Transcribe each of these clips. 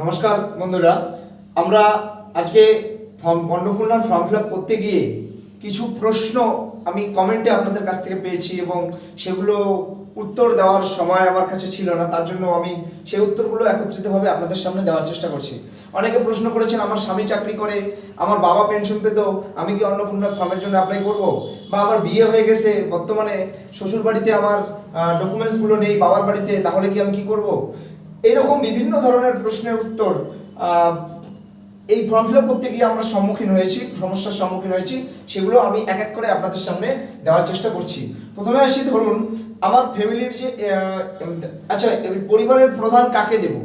নমস্কার বন্ধুরা, আমরা আজকে অন্নপূর্ণার ফর্ম ফিল আপ করতে গিয়ে কিছু প্রশ্ন আমি কমেন্টে আপনাদের কাছ থেকে পেয়েছি এবং সেগুলো উত্তর দেওয়ার সময় আমার কাছে ছিল না, তার জন্য আমি সেই উত্তরগুলো একত্রিতভাবে আপনাদের সামনে দেওয়ার চেষ্টা করছি। অনেকে প্রশ্ন করেছেন, আমার স্বামী চাকরি করে, আমার বাবা পেনশন পেত, আমি কি অন্নপূর্ণা ফর্মের জন্য অ্যাপ্লাই করব? বা আমার বিয়ে হয়ে গেছে, বর্তমানে শ্বশুর বাড়িতে আমার ডকুমেন্টসগুলো নেই, বাবার বাড়িতে, তাহলে কি আমি কি করব? এইরকম বিভিন্ন ধরনের প্রশ্নের উত্তর এই ফর্ম ফিল আপ করতে গিয়ে আমরা সমস্যার সম্মুখীন হয়েছি, সেগুলো আমি এক এক করে আপনাদের সামনে দেওয়ার চেষ্টা করছি। প্রথমে আসি, ধরুন আমার ফ্যামিলির যে পরিবারের প্রধান কাকে দেব?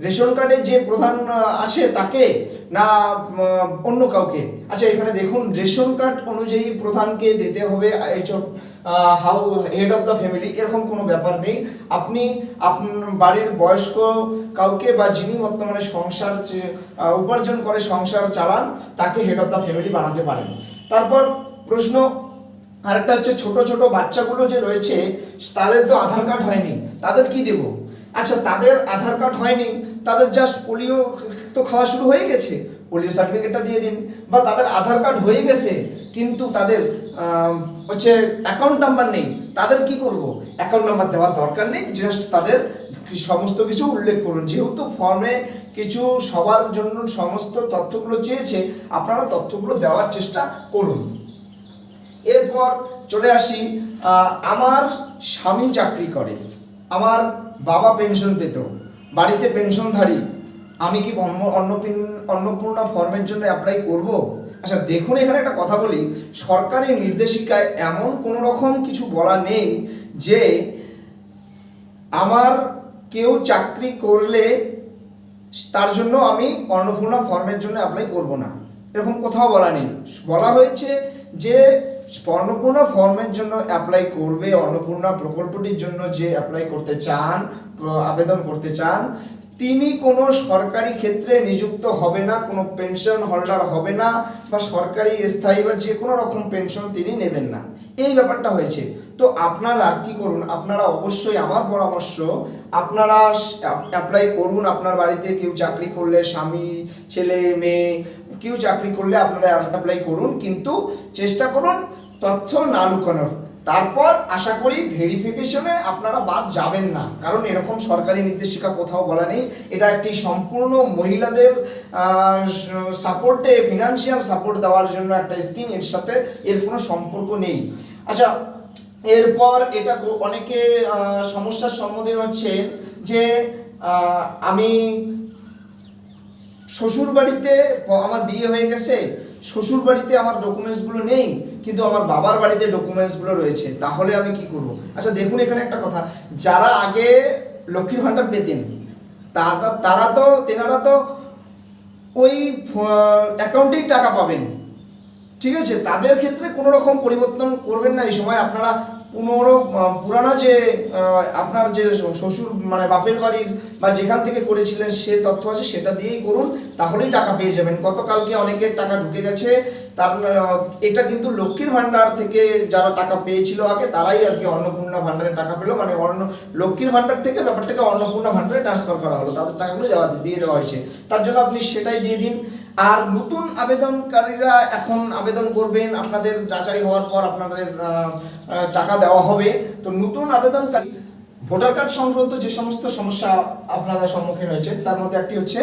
রেশন কার্ডে যে প্রধান আছে তাকে, না অন্য কাউকে? আচ্ছা, এখানে দেখুন, রেশন কার্ড অনুযায়ী প্রধানকে দিতে হবে, এইসব হেড অফ দ্য ফ্যামিলি এরকম কোনো ব্যাপার নেই। আপনি আপনার বাড়ির বয়স্ক কাউকে বা যিনি বর্তমানে সংসার উপার্জন করে সংসার চালান, তাকে হেড অফ দ্য ফ্যামিলি বানাতে পারেন। তারপর প্রশ্ন আরেকটা হচ্ছে, ছোট ছোট বাচ্চাগুলো যে রয়েছে তাদের তো আধার কার্ড হয়নি, তাদের কি দেব? আচ্ছা, তাদের আধার কার্ড হয়নি, তাদের জাস্ট পোলিও তো খাওয়া শুরু হয়ে গেছে, পোলিও সার্টিফিকেটটা দিয়ে দিন। বা তাদের আধার কার্ড হয়ে গেছে কিন্তু তাদের অ্যাকাউন্ট নাম্বার নেই, তাদের কি করব? অ্যাকাউন্ট নাম্বার দেওয়ার দরকার নেই, জাস্ট তাদের সমস্ত কিছু উল্লেখ করুন। যেহেতু ফর্মে কিছু সবার জন্য সমস্ত তথ্যগুলো চেয়েছে, আপনারা তথ্যগুলো দেওয়ার চেষ্টা করুন। এরপর চলে আসি, আমার স্বামী চাকরি করে, আমার বাবা পেনশন পেত, বাড়িতে পেনশনধারী, আমি কি অন্নপূর্ণা ফর্মের জন্য অ্যাপ্লাই করব? আচ্ছা দেখুন, এখানে একটা কথা বলি, সরকারি নির্দেশিকায় এমন কোনো রকম কিছু বলা নেই যে আমার কেউ চাকরি করলে তার জন্য আমি অন্নপূর্ণা ফর্মের জন্য অ্যাপ্লাই করব না, এরকম কোথাও বলা নেই। বলা হয়েছে যে অন্নপূর্ণা ফর্মের জন্য অ্যাপ্লাই করবে, অন্নপূর্ণা প্রকল্পটির জন্য যে অ্যাপ্লাই করতে চান, আবেদন করতে চান, তিনি কোনো সরকারি ক্ষেত্রে নিযুক্ত হবে না, কোনো পেনশন হোল্ডার হবে না, বা সরকারি স্থায়ী বা যে কোনো রকম পেনশন তিনি নেবেন না, এই ব্যাপারটা হয়েছে। তো আপনারা কি করুন, আপনারা অবশ্যই, আমার পরামর্শ, আপনারা অ্যাপ্লাই করুন। আপনার বাড়িতে কেউ চাকরি করলে, স্বামী, ছেলে, মেয়ে কেউ চাকরি করলে আপনারা অ্যাপ্লাই করুন, কিন্তু চেষ্টা করুন তথ্য না লুকানোর। তারপর আশা করি ভেরিফিকেশনে আপনারা বাদ যাবেন না, কারণ এরকম সরকারি নির্দেশিকা কোথাও বলা নেই। এটা একটি সম্পূর্ণ মহিলাদের সাপোর্টে, ফিনান্সিয়াল সাপোর্ট দেওয়ার জন্য একটা স্কিম, এর সাথে এর কোনো সম্পর্ক নেই। আচ্ছা, এরপর এটা অনেকে সমস্যার সম্মুখীন হচ্ছে যে আমি শ্বশুর বাড়িতে, আমার বিয়ে হয়ে গেছে, শ্বশুর বাড়িতে আমার ডকুমেন্টসগুলো নেই, কিন্তু আমার বাবার বাড়িতে ডকুমেন্টসগুলো রয়েছে, তাহলে আমি কি করব? আচ্ছা দেখুন, এখানে একটা কথা, যারা আগে লক্ষ্মীর ভাণ্ডার পেতেন তেনারা তো ওই অ্যাকাউন্টেই টাকা পাবেন, ঠিক আছে? তাদের ক্ষেত্রে কোনো রকম পরিবর্তন করবেন না এই সময়। আপনারা পুরানো যে আপনার যে শ্বশুর মানে বাপের বাড়ির বা যেখান থেকে করেছিলেন সে তথ্য আছে, সেটা দিয়েই করুন, তাহলেই টাকা পেয়ে যাবেন। গতকালকে অনেকের টাকা ঢুকে গেছে, তার এটা কিন্তু লক্ষ্মীর ভাণ্ডার থেকে যারা টাকা পেয়েছিল আগে, তারাই আজকে অন্নপূর্ণা ভাণ্ডারে টাকা পেলো, মানে লক্ষ্মীর ভাণ্ডার থেকে ব্যাপারটাকে অন্নপূর্ণা ভাণ্ডারে ট্রান্সফার করা হলো, তাদের টাকাগুলো দিয়ে দেওয়া হয়েছে, তার জন্য আপনি সেটাই দিয়ে দিন। আর নতুন আবেদনকারীরা এখন আবেদন করবেন, আপনাদের যাচাই হওয়ার পর আপনাদের টাকা দেওয়া হবে। তো নতুন আবেদনকারী ভোটার কার্ড সংক্রান্ত যে সমস্ত সমস্যা আপনারা সম্মুখীন হয়েছে, তার মধ্যে একটি হচ্ছে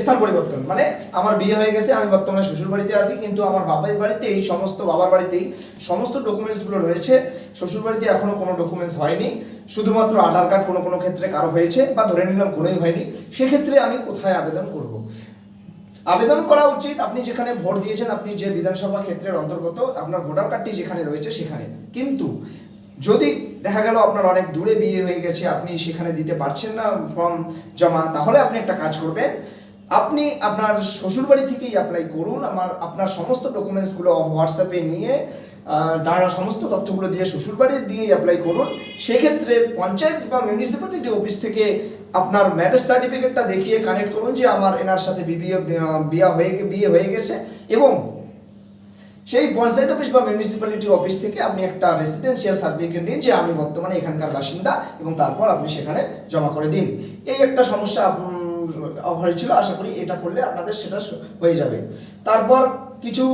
স্থান পরিবর্তন। মানে আমার বিয়ে হয়ে গেছে, আমি বর্তমানে শ্বশুর বাড়িতে আছি, কিন্তু আমার বাবার বাড়িতে এই সমস্ত, বাবার বাড়িতেই সমস্ত ডকুমেন্টসগুলো রয়েছে, শ্বশুর বাড়িতে এখনো কোনো ডকুমেন্টস হয়নি, শুধুমাত্র আধার কার্ড কোনো কোনো ক্ষেত্রে কারো হয়েছে, বা ধরে নিলাম কোনোই হয়নি। সেক্ষেত্রে আমি কোথায় আবেদন করব? আবেদন করা উচিত আপনি যেখানে ভোট দিয়েছেন, আপনি যে বিধানসভা ক্ষেত্রের অন্তর্গত, আপনার ভোটার কার্ডটি যেখানে রয়েছে সেখানে। কিন্তু যদি দেখা গেল আপনার অনেক দূরে বিয়ে হয়ে গেছে, আপনি সেখানে দিতে পারছেন না ফর্ম জমা, তাহলে আপনি একটা কাজ করবেন, আপনি আপনার শ্বশুরবাড়ি থেকেই অ্যাপ্লাই করুন। আপনার সমস্ত ডকুমেন্টসগুলো হোয়াটসঅ্যাপে নিয়ে সমস্ত তথ্যগুলো দিয়ে শ্বশুরবাড়ি দিয়ে অ্যাপ্লাই করুন। সেক্ষেত্রে পঞ্চায়েত বা মিউনিসিপ্যালিটি অফিস থেকে আপনার ম্যারেজ সার্টিফিকেটটা দেখিয়ে কানেক্ট করুন যে আমার এনার সাথে বিয়ে হয়ে গেছে, এবং সেই পঞ্চায়েত অফিস বা মিউনিসিপ্যালিটি অফিস থেকে আপনি একটা রেসিডেন্সিয়াল সার্টিফিকেট নিন যে আমি বর্তমানে এখানকার বাসিন্দা, এবং তারপর আপনি সেখানে জমা করে দিন। এই একটা সমস্যা হয়েছিল, আশা করি এটা করলে আপনাদের সেটা হয়ে যাবে। তারপর কিছু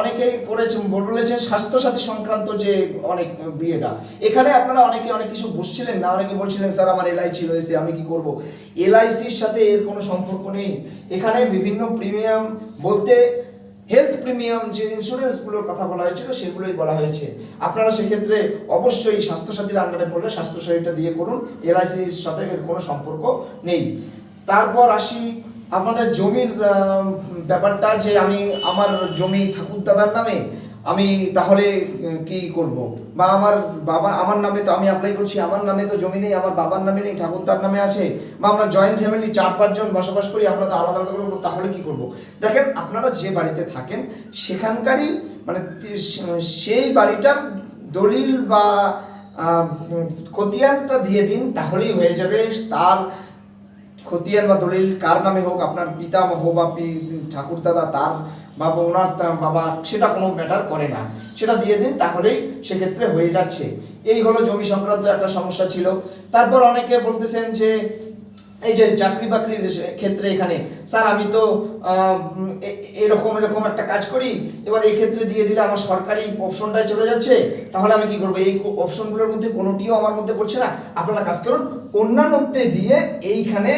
অনেকেই করেছেন বলেছেন স্বাস্থ্যসাথী সংক্রান্ত যে অনেক বিয়েটা, এখানে আপনারা অনেকে অনেক কিছু বুঝছিলেন না, অনেকে বলছিলেন স্যার আমার এলআইসি রয়েছে আমি কি করব। এলআইসির সাথে এর কোনো সম্পর্ক নেই। এখানে বিভিন্ন প্রিমিয়াম বলতে হেলথ প্রিমিয়াম যে ইন্স্যুরেন্সগুলোর কথা বলা হয়েছিল সেগুলোই বলা হয়েছে। আপনারা সেক্ষেত্রে অবশ্যই স্বাস্থ্যসাথীর আন্ডারে পড়লে স্বাস্থ্যসাথীটা দিয়ে করুন, এলআইসির সাথে এর কোনো সম্পর্ক নেই। তারপর আসি আমাদের জমির ব্যাপারটা, যে আমি আমার জমি ঠাকুরদাদার নামে, আমি তাহলে কি করব, বা আমার বাবা আমার নামে তো আমি অ্যাপ্লাই করছি, আমার নামে তো জমি নেই, আমার বাবার নামে নেই, ঠাকুরদার নামে আছে, বা আমরা জয়েন্ট ফ্যামিলি 4-5 জন বসবাস করি, আমরা তো আলাদা আলাদা করবো, তাহলে কি করব। দেখেন আপনারা যে বাড়িতে থাকেন সেখানকারই মানে সেই বাড়িটার দলিল বা খতিয়ানটা দিয়ে দিন, তাহলেই হয়ে যাবে। তার খতিয়ান বা দলিল কার নামে হোক, আপনার পিতামহ বা ঠাকুরদাদা তার বাবা ওনার বাবা, সেটা কোনো ম্যাটার করে না, সেটা দিয়ে দিন তাহলেই সেক্ষেত্রে হয়ে যাচ্ছে। এই হলো জমি সংক্রান্ত একটা সমস্যা ছিল। তারপর অনেকে বলতেছেন যে এই যে চাকরি বাকরির ক্ষেত্রে এখানে স্যার আমি তো এরকম এরকম একটা কাজ করি, এবার এই ক্ষেত্রে দিয়ে দিলে আমার সরকারি অপশনটাই চলে যাচ্ছে, তাহলে আমি কি করবো। এই অপশনগুলোর মধ্যে কোনোটিও আমার মধ্যে পড়ছে না। আপনারা কাজ করুন অন্যান্যতে দিয়ে এইখানে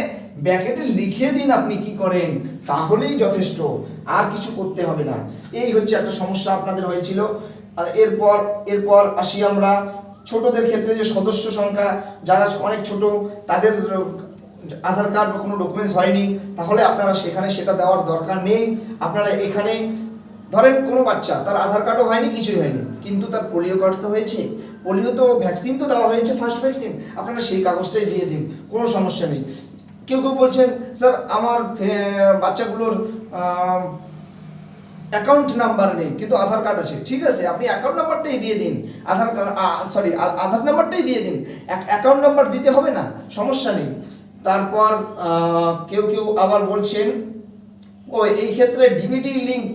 ব্যাকেটে লিখে দিন আপনি কি করেন, তাহলেই যথেষ্ট, আর কিছু করতে হবে না। এই হচ্ছে একটা সমস্যা আপনাদের হয়েছিল। আর এরপর আসি আমরা ছোটদের ক্ষেত্রে, যে সদস্য সংখ্যা যারা অনেক ছোট তাদের আধার কার্ড বা কোনো ডকুমেন্টস হয়নি, তাহলে আপনারা সেখানে সেটা দেওয়ার দরকার নেই। আপনারা এখানে ধরেন কোনো বাচ্চা তার আধার কার্ডও হয়নি, কিছুই হয়নি, কিন্তু তার পোলিও কার্ড তো হয়েছে, পোলিও তো ভ্যাকসিন তো দেওয়া হয়েছে, ফার্স্ট ভ্যাকসিন, আপনারা সেই কাগজটাই দিয়ে দিন, কোনো সমস্যা নেই। কেউ কেউ বলছেন স্যার আমার বাচ্চাগুলোর অ্যাকাউন্ট নাম্বার নেই কিন্তু আধার কার্ড আছে, ঠিক আছে আপনি অ্যাকাউন্ট নাম্বারটাই দিয়ে দিন, আধার নাম্বারটাই দিয়ে দিন, অ্যাকাউন্ট নাম্বার দিতে হবে না, সমস্যা নেই। তারপর কেউ কেউ আবার বলছেন এই ক্ষেত্রে ডিবিটি লিঙ্ক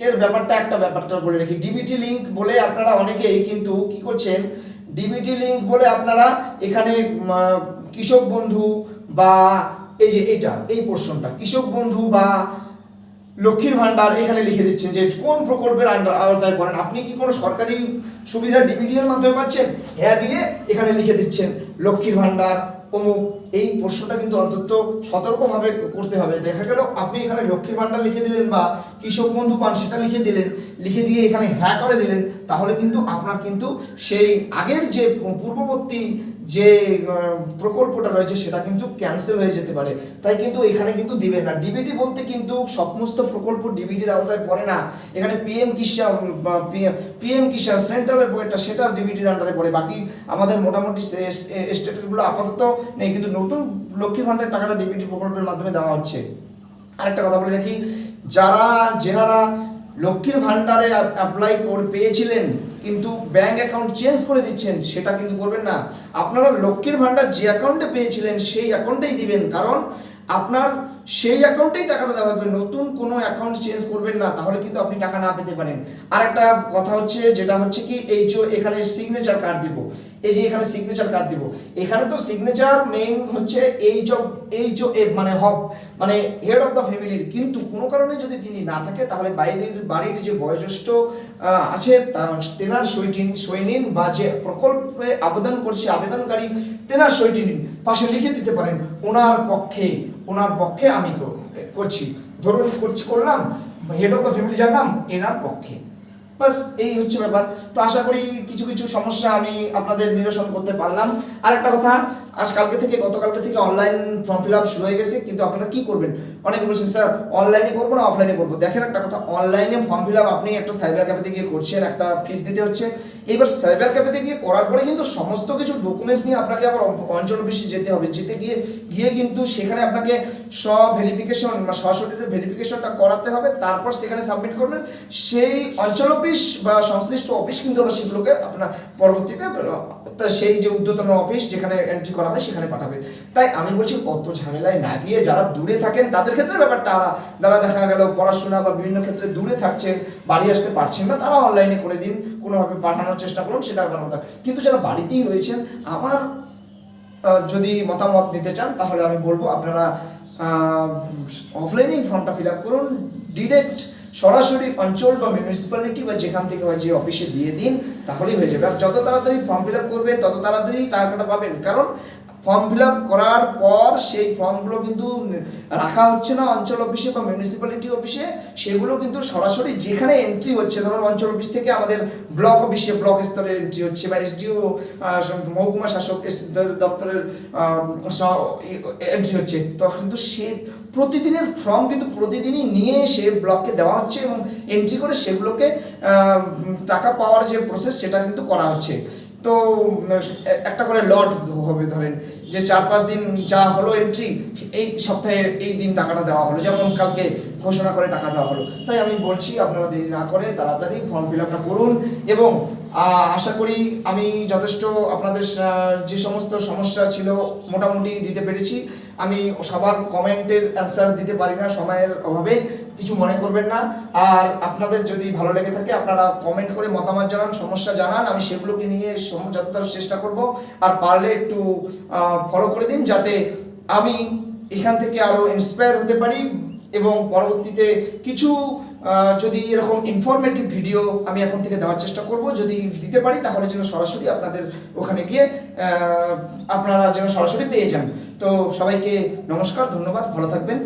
এর ব্যাপারটা বলে রাখি। ডিবিটি লিঙ্ক বলে আপনারা অনেকেই কিন্তু কি করছেন, ডিবিটি লিঙ্ক বলে আপনারা এখানে কৃষক বন্ধু বা এই যে এই পোর্শনটা কৃষক বন্ধু বা লক্ষ্মীর ভান্ডার এখানে লিখে দিচ্ছেন যে কোন প্রকল্পের আওতায় পড়েন, আপনি কি কোনো সরকারি সুবিধা ডিবিটি এর মাধ্যমে পাচ্ছেন, হ্যাঁ দিয়ে এখানে লিখে দিচ্ছেন লক্ষ্মীর ভান্ডার অমুক। এই প্রশ্নটা কিন্তু অন্তত সতর্কভাবে করতে হবে। দেখা গেল আপনি এখানে লক্ষ্মীর ভান্ডার লিখে দিলেন বা কৃষক বন্ধু পান সেটা লিখে দিলেন, লিখে দিয়ে এখানে হ্যাঁ করে দিলেন, তাহলে কিন্তু আপনার কিন্তু সেই আগের যে পূর্ববর্তী যে প্রকল্পটা রয়েছে সেটা কিন্তু ক্যান্সেল হয়ে যেতে পারে। তাই কিন্তু এখানে কিন্তু দিবেন না। ডিবিটি বলতে কিন্তু সমস্ত প্রকল্প ডিবিটির আওতায় পড়ে না। এখানে পিএম কিষাণ সেন্ট্রালের প্রজেক্টটা সেটা ডিবিটির আন্ডারে পড়ে, বাকি আমাদের মোটামুটি স্টেটেরগুলো আপাতত নেই, কিন্তু নতুন লক্ষ্মী ভান্ডারের টাকাটা ডিবিটি প্রকল্পের মাধ্যমে দেওয়া হচ্ছে। আরেকটা কথা বলে রাখি, যেনারা লক্ষ্মীর ভান্ডারে অ্যাপ্লাই করে পেয়েছিলেন কিন্তু ব্যাংক অ্যাকাউন্ট চেঞ্জ করে দিচ্ছেন, সেটা কিন্তু করবেন না। আপনারা লক্ষ্মীর ভান্ডার যে অ্যাকাউন্টে পেয়েছিলেন সেই অ্যাকাউন্টেই দিবেন, কারণ আপনার সেই অ্যাকাউন্টেই টাকাটা দেওয়া হবে, নতুন কোনো অ্যাকাউন্ট চেঞ্জ করবেন না, তাহলে কিন্তু আপনি টাকা না পেতে পারেন। আর একটা কথা হচ্ছে, যেটা হচ্ছে কি এই যে এখানে সিগনেচার কার্ড দিব, এই যে এখানে সিগনেচার কার্ড দিব, এখানে তো সিগনেচার মেইন হচ্ছে মানে মানে হেড অফ দ্য ফ্যামিলির, কিন্তু কোনো কারণে যদি তিনি না থাকে তাহলে বাইরের বাড়ির যে বয়োজ্যেষ্ঠ আছে তেনার সই নিন, বা যে প্রকল্পে আবেদন করছে আবেদনকারী তেনার সইটি নিন, পাশে লিখে দিতে পারেন ওনার পক্ষে আমি করছি, ধরুন করলাম হেড অফ দ্য ফ্যামিলি যার নাম এনার পক্ষে, বাস এই হচ্ছে ব্যাপার। তো আশা করি কিছু কিছু সমস্যা আমি আপনাদের নিরসন করতে পারলাম। আর একটা কথা, গতকালকে থেকে অনলাইন ফর্ম ফিল আপ শুরু হয়ে গেছে, কিন্তু আপনারা কি করবেন, অনেকে বলছেন স্যার অনলাইনে করবো না অফলাইনে করবো। দেখেন একটা কথা, অনলাইনে ফর্ম ফিল আপ আপনি একটা সাইবার ক্যাফেতে গিয়ে করছেন, একটা ফিস দিতে হচ্ছে। এবার সাইবার ক্যাফেতে গিয়ে করার পরে কিন্তু সমস্ত কিছু ডকুমেন্টস নিয়ে আপনাকে আবার অঞ্চল অফিসে যেতে হবে, গিয়ে কিন্তু সেখানে আপনাকে সশরীরে ভেরিফিকেশনটা করাতে হবে, তারপর সেখানে সাবমিট করবেন। সেই অঞ্চল অফিস বা সংশ্লিষ্ট অফিস কিন্তু আবার সেগুলোকে আপনার পরবর্তীতে সেই যে ঊর্ধ্বতন অফিস যেখানে এন্ট্রি করা হয় সেখানে পাঠাবে। তাই আমি বলছি অত ঝামেলায় না গিয়ে যারা দূরে থাকেন তাদের ক্ষেত্রে ব্যাপারটা যারা দেখা গেল পড়াশোনা বা বিভিন্ন ক্ষেত্রে দূরে থাকছেন, বাড়ি আসতে পারছেন না, তারা অনলাইনে করে দিন, কোনোভাবে পাঠানোর চেষ্টা করুন, সেটা আলাদা। কিন্তু যারা বাড়িতেই রয়েছেন, আমার যদি মতামত নিতে চান তাহলে আমি বলবো আপনারা অফলাইনেই ফর্মটা ফিল আপ করুন, ডিরেক্ট সরাসরি অঞ্চল বা মিউনিসিপ্যালিটি বা যেখান থেকে হয় যে অফিসে দিয়ে দিন, তাহলেই হয়ে যাবে। আর যত তাড়াতাড়ি ফর্ম ফিল আপ করবে তত তাড়াতাড়ি টাকাটা পাবেন, কারণ ফর্ম ফিল আপ করার পর সেই ফর্মগুলো কিন্তু রাখা হচ্ছে না অঞ্চল অফিসে বা মিউনিসিপ্যালিটি অফিসে, সেগুলো কিন্তু সরাসরি যেখানে এন্ট্রি হচ্ছে, ধরুন অঞ্চল অফিস থেকে আমাদের ব্লক অফিসে ব্লক স্তরে এন্ট্রি হচ্ছে, বা এসডিও মহকুমা শাসক দপ্তরের এন্ট্রি হচ্ছে, তখন কিন্তু সে প্রতিদিনের ফর্ম কিন্তু প্রতিদিনই নিয়ে এসে ব্লককে দেওয়া হচ্ছে এবং এন্ট্রি করে সেগুলোকে টাকা পাওয়ার যে প্রসেস সেটা কিন্তু করা হচ্ছে। তো একটা করে লট হবে, ধরেন যে 4-5 দিন যা হলো এন্ট্রি, এই সপ্তাহে এই দিন টাকাটা দেওয়া হলো, যেমন কালকে ঘোষণা করে টাকা দেওয়া হলো। তাই আমি বলছি আপনারা দেরি না করে তাড়াতাড়ি ফর্ম ফিল আপটা করুন এবং আশা করি আমি যথেষ্ট আপনাদের যে সমস্ত সমস্যা ছিল মোটামুটি দিতে পেরেছি। আমি সবার কমেন্টের অ্যান্সার দিতে পারি না সময়ের অভাবে, কিছু মনে করবেন না। আর আপনাদের যদি ভালো লেগে থাকে আপনারা কমেন্ট করে মতামত জানান, সমস্যা জানান, আমি সেগুলোকে নিয়ে যতটা চেষ্টা করব। আর পারলে একটু ফলো করে দিন যাতে আমি এখান থেকে আরও ইন্সপায়ার হতে পারি এবং পরবর্তীতে কিছু যদি এরকম ইনফরমেটিভ ভিডিও আমি এখন থেকে দেওয়ার চেষ্টা করব, যদি দিতে পারি তাহলে যেন সরাসরি আপনাদের ওখানে গিয়ে আপনারা যেন সরাসরি পেয়ে যান। তো সবাইকে নমস্কার, ধন্যবাদ, ভালো থাকবেন।